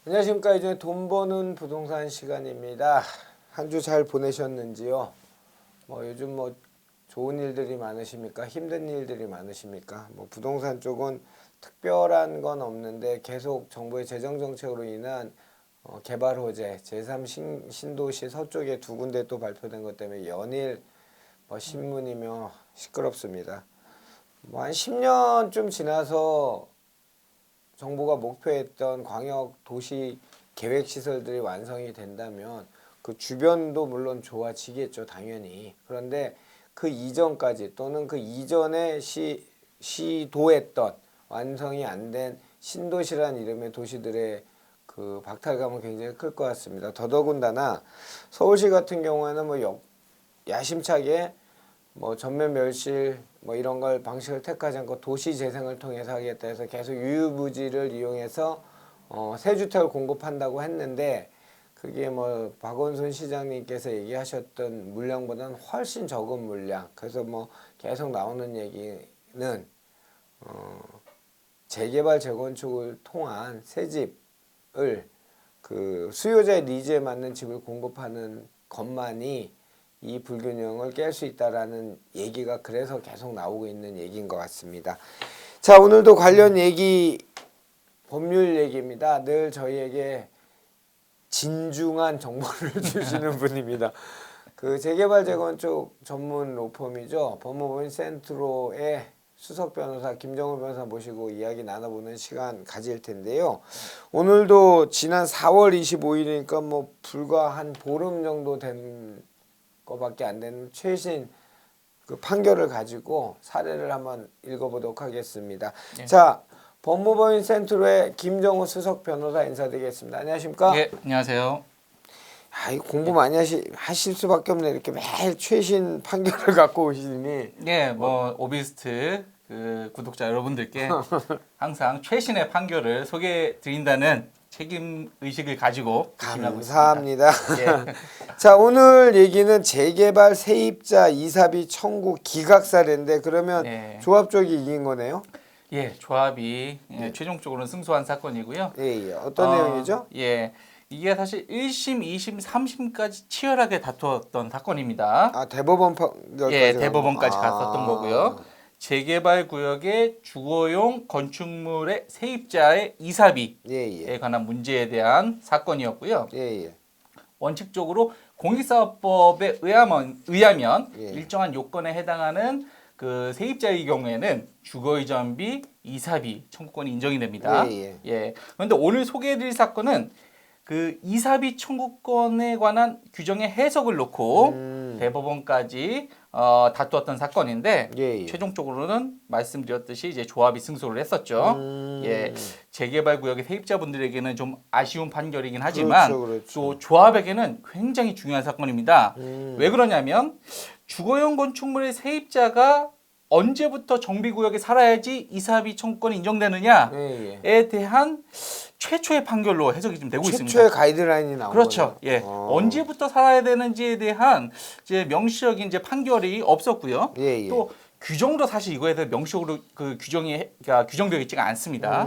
안녕하십니까. 이제 돈 버는 부동산 시간입니다. 한 주 잘 보내셨는지요? 요즘 좋은 일들이 많으십니까? 힘든 일들이 많으십니까? 부동산 쪽은 특별한 건 없는데 계속 정부의 재정 정책으로 인한 개발 호재, 제3 신도시 서쪽에 두 군데 또 발표된 것 때문에 연일 신문이며 시끄럽습니다. 한 10년쯤 지나서 정부가 목표했던 광역 도시 계획 시설들이 완성이 된다면 그 주변도 물론 좋아지겠죠, 당연히. 그런데 그 이전까지 또는 그 이전에 시도했던 완성이 안 된 신도시란 이름의 도시들의 그 박탈감은 굉장히 클 것 같습니다. 더더군다나 서울시 같은 경우에는 야심차게 전면 멸실 이런 걸 방식을 택하지 않고 도시 재생을 통해서 하겠다 해서 계속 유유무지를 이용해서 새 주택을 공급한다고 했는데 그게 박원순 시장님께서 얘기하셨던 물량보다는 훨씬 적은 물량. 그래서 계속 나오는 얘기는 재개발 재건축을 통한 새 집을 그 수요자의 니즈에 맞는 집을 공급하는 것만이 이 불균형을 깰 수 있다라는 얘기가 그래서 계속 나오고 있는 얘기인 것 같습니다. 자, 오늘도 관련 얘기, 법률 얘기입니다. 늘 저희에게 진중한 정보를 주시는 분입니다. 그 재개발 재건축 전문 로펌이죠. 법무법인 센트로의 수석 변호사 김정우 변호사 모시고 이야기 나눠보는 시간 가질 텐데요. 오늘도 지난 4월 25일이니까 불과 한 보름 정도 된 거밖에 안 되는 최신 그 판결을 가지고 사례를 한번 읽어보도록 하겠습니다. 네. 자, 법무법인 센트로의 김정우 수석 변호사 인사드리겠습니다. 안녕하십니까? 네, 안녕하세요. 이 공부 많이 하실 수밖에 없네. 이렇게 매일 최신 판결을 갖고 오시니. 네, 오비스트 그 구독자 여러분들께 항상 최신의 판결을 소개해 드린다는 책임 의식을 가지고 감사합니다. 예. 자, 오늘 얘기는 재개발 세입자 이사비 청구 기각 사례인데 그러면 조합 쪽이 이긴 거네요? 예, 조합이 최종적으로는 승소한 사건이고요. 예. 어떤 내용이죠? 예. 이게 사실 1심, 2심, 3심까지 치열하게 다투었던 사건입니다. 아, 대법원 판결까지? 예, 대법원까지 갔었던 거고요. 재개발 구역의 주거용 건축물의 세입자의 이사비에 관한 문제에 대한 사건이었고요. 원칙적으로 공익사업법에 의하면 일정한 요건에 해당하는 그 세입자의 경우에는 주거이전비, 이사비 청구권이 인정이 됩니다. 그런데 오늘 소개해드릴 사건은 그 이사비 청구권에 관한 규정의 해석을 놓고 대법원까지 다투었던 사건인데 최종적으로는 말씀드렸듯이 이제 조합이 승소를 했었죠. 재개발 구역의 세입자분들에게는 좀 아쉬운 판결이긴 하지만 또 조합에게는 굉장히 중요한 사건입니다. 왜 그러냐면 주거용 건축물의 세입자가 언제부터 정비구역에 살아야지 이사비 청구권이 인정되느냐에 대한 최초의 판결로 해석이 좀 되고 있습니다. 최초의 가이드라인이 나온 그렇죠. 거네요. 언제부터 살아야 되는지에 대한 이제 명시적인 이제 판결이 없었고요. 또 규정도 사실 이거에 대해 명시적으로 그 규정되어 있지가 않습니다.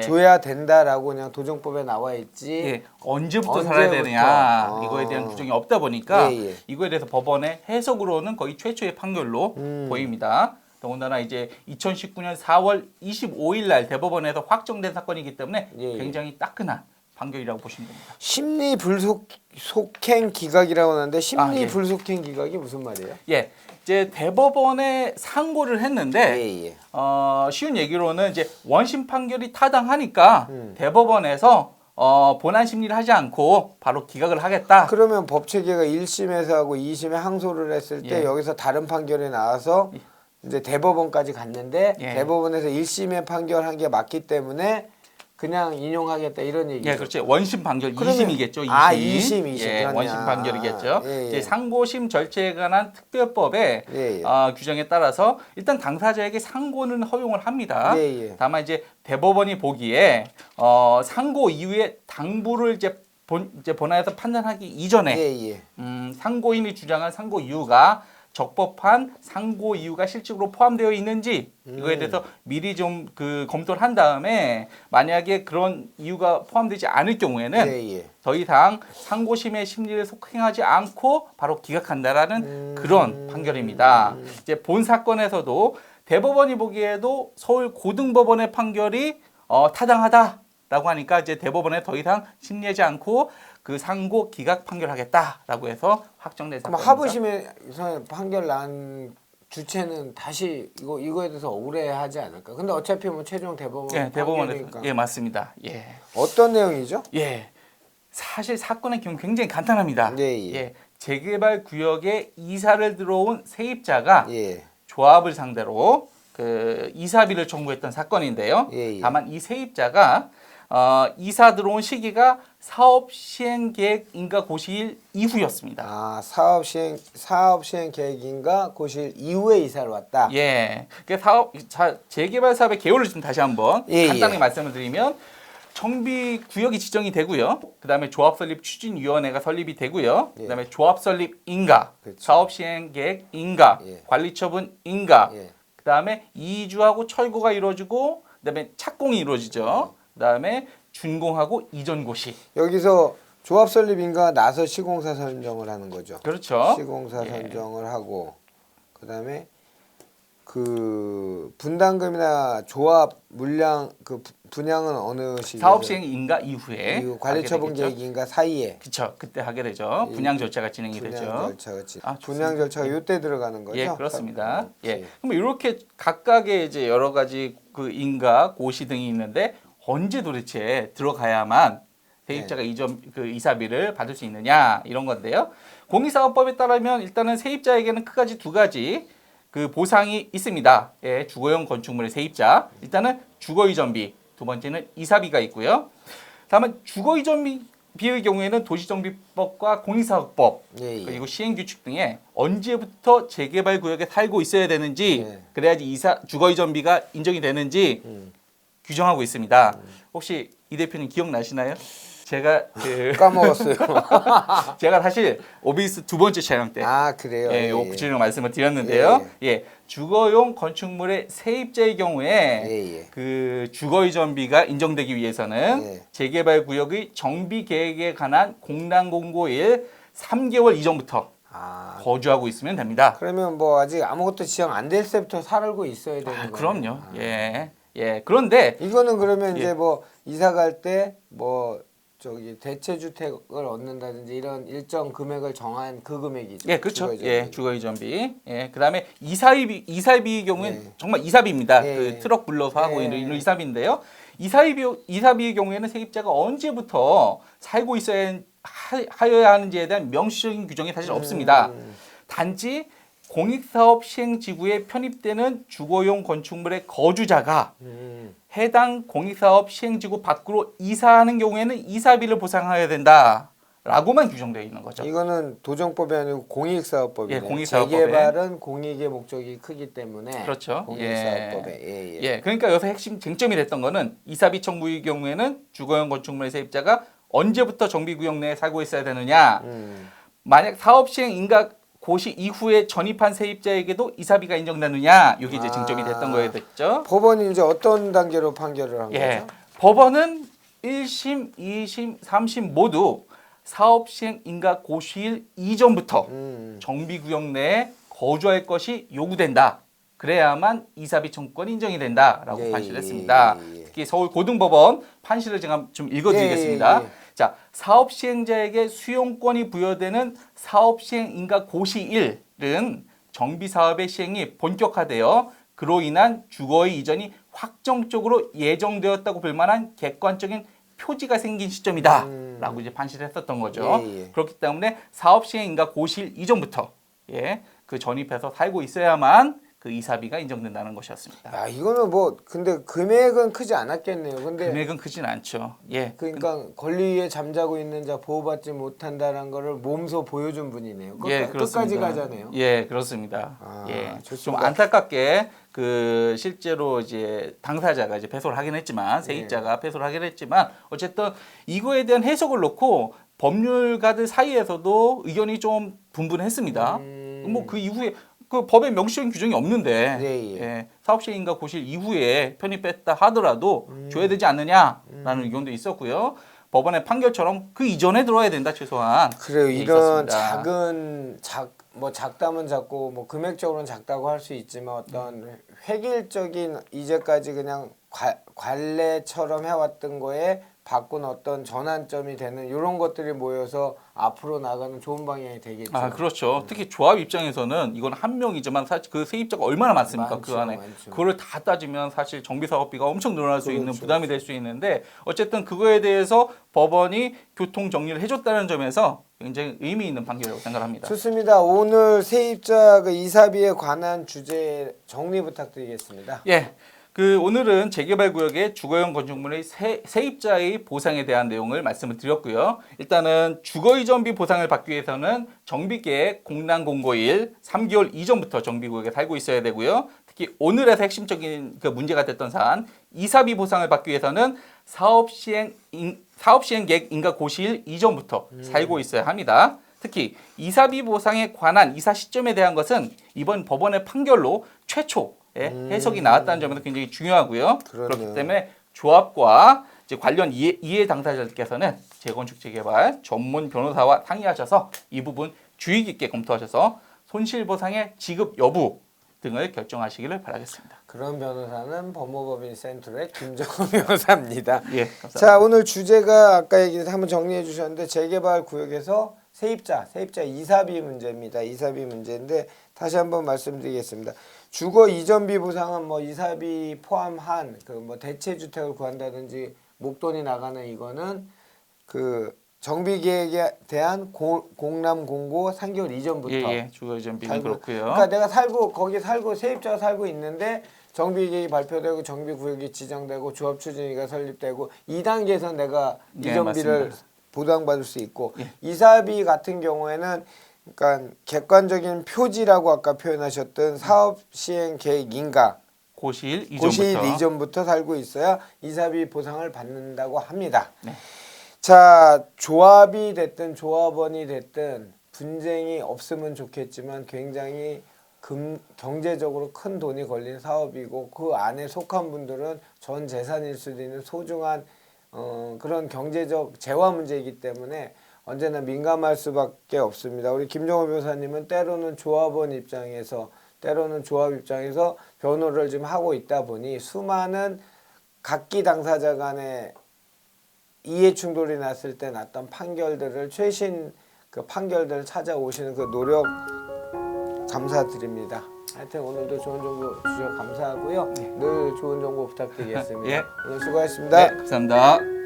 줘야 된다라고 그냥 도정법에 나와 있지. 언제부터 살아야 되느냐 이거에 대한 규정이 없다 보니까 이거에 대해서 법원의 해석으로는 거의 최초의 판결로 보입니다. 더군다나 이제 2019년 4월 25일 날 대법원에서 확정된 사건이기 때문에 굉장히 따끈한 판결이라고 보시면 됩니다. 심리 불속행 기각이라고 하는데 심리 불속행 기각이 무슨 말이에요? 이제 대법원에 상고를 했는데 쉬운 얘기로는 이제 원심 판결이 타당하니까 대법원에서 본안 심리를 하지 않고 바로 기각을 하겠다. 그러면 법체계가 1심에서 하고 2심에 항소를 했을 때 여기서 다른 판결이 나와서 이제 대법원까지 갔는데 대법원에서 1심에 판결한 게 맞기 때문에 그냥 인용하겠다 이런 얘기죠. 그렇죠. 원심 판결 2심이겠죠. 2심. 2심. 원심 판결이겠죠. 이제 상고심 절차에 관한 특별법의 규정에 따라서 일단 당사자에게 상고는 허용을 합니다. 다만 이제 대법원이 보기에 상고 이후에 당부를 이제 본안에서 판단하기 이전에 상고인이 주장한 상고 이유가 적법한 상고 이유가 실질적으로 포함되어 있는지 이거에 대해서 미리 좀 그 검토를 한 다음에 만약에 그런 이유가 포함되지 않을 경우에는 예. 더 이상 상고심의 심리를 속행하지 않고 바로 기각한다라는 그런 판결입니다. 이제 본 사건에서도 대법원이 보기에도 서울 고등법원의 판결이 타당하다라고 하니까 이제 대법원에 더 이상 심리하지 않고 그 상고 기각 판결하겠다라고 해서 확정된 그럼 사건입니다. 하부심에서 판결 난 주체는 다시 이거에 대해서 억울해하지 않을까? 근데 어차피 뭐 최종 대법원 대법원에서 판결이니까. 맞습니다. 어떤 내용이죠? 사실 사건의 경우 굉장히 간단합니다. 예. 재개발 구역에 이사를 들어온 세입자가 예. 조합을 상대로 그 이사비를 청구했던 사건인데요. 예. 다만 이 세입자가 이사 들어온 시기가 사업 시행 계획 인가 고시일 이후였습니다. 아, 사업 시행 계획인가 고시일 이후에 이사를 왔다. 그 재개발 사업의 개요를 좀 다시 한번 간단히 말씀을 드리면 정비 구역이 지정이 되고요. 그다음에 조합 설립 추진위원회가 설립이 되고요. 그다음에 조합 설립 인가, 그렇죠. 사업 시행 계획 인가, 관리 처분 인가. 그다음에 이주하고 철거가 이루어지고 그다음에 착공이 이루어지죠. 그다음에 준공하고 이전 고시. 여기서 조합 설립인가 나서 시공사 선정을 하는 거죠. 그렇죠. 시공사 선정을 하고 그다음에 그 분담금이나 조합 물량 그 분양은 어느 시기에 사업 시행 인가 이후에 관리 처분 계획인가 사이에 그렇죠. 그때 하게 되죠. 분양 절차가 진행이 되죠. 분양 절차가 이때 들어가는 거죠. 그렇습니다. 그럼 이렇게 각각의 이제 여러 가지 그 인가 고시 등이 있는데 언제 도대체 들어가야만 세입자가 이사비를 받을 수 있느냐 이런 건데요. 공익사업법에 따르면 일단은 세입자에게는 크게 두 가지 그 보상이 있습니다. 주거용 건축물의 세입자 일단은 주거이전비, 두 번째는 이사비가 있고요. 다만 주거이전비의 경우에는 도시정비법과 공익사업법 그리고 시행규칙 등에 언제부터 재개발 구역에 살고 있어야 되는지 그래야지 주거이전비가 인정이 되는지 규정하고 있습니다. 혹시 이 대표님 기억나시나요? 제가 까먹었어요. 제가 사실 오비스 두 번째 촬영 때 그래요. 요 구체적 말씀을 드렸는데요. 주거용 건축물의 세입자의 경우에 그 주거이전비가 인정되기 위해서는 재개발 구역의 정비 계획에 관한 공단 공고일 3개월 이전부터 거주하고 있으면 됩니다. 그러면 뭐 아직 아무것도 지정 안 될 때부터 살고 있어야 되는 거예요. 그럼요. 그런데 이거는 그러면 이제 뭐 이사 갈 때 뭐 저기 대체주택을 얻는다든지 이런 일정 금액을 정한 그 금액이죠. 그렇죠. 주거이전비. 그다음에 이사비의 경우에는 정말 이사비입니다. 그 트럭 불러서 하고 있는 이사비인데요. 이사비의 경우에는 세입자가 언제부터 살고 하여야 하는지에 대한 명시적인 규정이 사실 없습니다. 단지 공익사업 시행지구에 편입되는 주거용 건축물의 거주자가 해당 공익사업 시행지구 밖으로 이사하는 경우에는 이사비를 보상해야 된다라고만 규정되어 있는 거죠. 이거는 도정법이 아니고 공익사업법이에요. 공익사업법에. 재개발은 공익의 목적이 크기 때문에 그렇죠. 공익사업법에. 그러니까 여기서 핵심 쟁점이 됐던 거는 이사비 청구의 경우에는 주거용 건축물의 세입자가 언제부터 정비구역 내에 살고 있어야 되느냐. 만약 사업 시행 인가 고시 이후에 전입한 세입자에게도 이사비가 인정되느냐 이게 이제 쟁점이 됐던 거에 됐죠. 법원이 이제 어떤 단계로 판결을 한 거죠? 법원은 1심, 2심, 3심 모두 사업 시행 인가 고시일 이전부터 정비구역 내에 거주할 것이 요구된다. 그래야만 이사비 청구권이 인정이 된다라고 판시했습니다. 특히 서울 고등법원 판시를 제가 좀 읽어드리겠습니다. 자, 사업 시행자에게 수용권이 부여되는 사업 시행 인가 고시일은 정비 사업의 시행이 본격화되어 그로 인한 주거의 이전이 확정적으로 예정되었다고 볼 만한 객관적인 표지가 생긴 시점이다라고 이제 판시를 했었던 거죠. 그렇기 때문에 사업 시행 인가 고시일 이전부터 그 전입해서 살고 있어야만 그 이사비가 인정된다는 것이었습니다. 이거는 뭐 근데 금액은 크지 않았겠네요. 근데 금액은 크진 않죠. 그러니까 권리위에 잠자고 있는 자 보호받지 못한다는 거를 몸소 보여준 분이네요. 끝까지 가자네요. 그렇습니다. 좀 좋습니다. 안타깝게 그 실제로 이제 당사자가 이제 패소를 하긴 했지만 세입자가 패소를 하긴 했지만 어쨌든 이거에 대한 해석을 놓고 법률가들 사이에서도 의견이 좀 분분했습니다. 뭐 그 이후에 그 법에 명시적인 규정이 없는데 예. 예, 사업시행인가 고시일 이후에 편입했다 하더라도 줘야 되지 않느냐라는 의견도 있었고요. 법원의 판결처럼 그 이전에 들어야 된다 최소한. 그래요. 예, 이런 있었습니다. 작다면 작고 뭐 금액적으로는 작다고 할 수 있지만 어떤 획일적인 이제까지 그냥 관례처럼 해왔던 거에 바꾼 어떤 전환점이 되는 이런 것들이 모여서 앞으로 나가는 좋은 방향이 되겠죠. 아 그렇죠. 특히 조합 입장에서는 이건 한 명이지만 사실 그 세입자가 얼마나 많습니까? 많죠, 그 안에 많죠. 그거를 다 따지면 사실 정비사업비가 엄청 늘어날 수 있는 그렇죠. 부담이 될 수 있는데 어쨌든 그거에 대해서 법원이 교통 정리를 해줬다는 점에서 굉장히 의미 있는 판결이라고 생각합니다. 좋습니다. 오늘 세입자 그 이사비에 관한 주제 정리 부탁드리겠습니다. 예. 그 오늘은 재개발 구역의 주거용 건축물의 세입자의 보상에 대한 내용을 말씀을 드렸고요. 일단은 주거 이전비 보상을 받기 위해서는 정비계획 공란 공고일 3개월 이전부터 정비구역에 살고 있어야 되고요. 특히 오늘에서 핵심적인 그 문제가 됐던 사안 이사비 보상을 받기 위해서는 사업시행 계획 인가 고시일 이전부터 살고 있어야 합니다. 특히 이사비 보상에 관한 이사 시점에 대한 것은 이번 법원의 판결로 최초 해석이 나왔다는 점에서 굉장히 중요하고요. 그러네요. 그렇기 때문에 조합과 이제 관련 이해 당사자들께서는 재건축 재개발 전문 변호사와 상의하셔서 이 부분 주의 깊게 검토하셔서 손실보상의 지급 여부 등을 결정하시기를 바라겠습니다. 그런 변호사는 법무법인 센트럴의 김정은 변호사입니다. 예, 감사합니다. 자, 오늘 주제가 아까 얘기해서 한번 정리해 주셨는데 재개발 구역에서 세입자 이사비 문제입니다. 이사비 문제인데 다시 한번 말씀드리겠습니다. 주거 이전비 보상은 뭐 이사비 포함한 그 뭐 대체 주택을 구한다든지 목돈이 나가는 이거는 그 정비 계획에 대한 공람 공고 3개월 이전부터 예, 주거 이전비는 그렇고요. 그러니까 내가 거기 살고 세입자가 살고 있는데 정비 계획이 발표되고 정비 구역이 지정되고 조합 추진위가 설립되고 2단계에서 내가 예, 이전비를 맞습니다. 보상받을 수 있고 예. 이사비 같은 경우에는 그러니까 객관적인 표지라고 아까 표현하셨던 사업 시행 계획 인가 고시일 고시일 이전부터 살고 있어야 이사비 보상을 받는다고 합니다. 네. 자, 조합이 됐든 조합원이 됐든 분쟁이 없으면 좋겠지만 굉장히 경제적으로 큰 돈이 걸린 사업이고 그 안에 속한 분들은 전 재산일 수도 있는 소중한 그런 경제적 재화 문제이기 때문에 언제나 민감할 수밖에 없습니다. 우리 김정호 변호사님은 때로는 조합원 입장에서 때로는 조합 입장에서 변호를 좀 하고 있다 보니 수많은 각기 당사자 간의 이해 충돌이 났을 때 났던 판결들을 최신 그 판결들을 찾아오시는 그 노력 감사드립니다. 하여튼 오늘도 좋은 정보 주셔서 감사하고요. 늘 좋은 정보 부탁드리겠습니다. 예. 오늘 수고하셨습니다. 네, 감사합니다.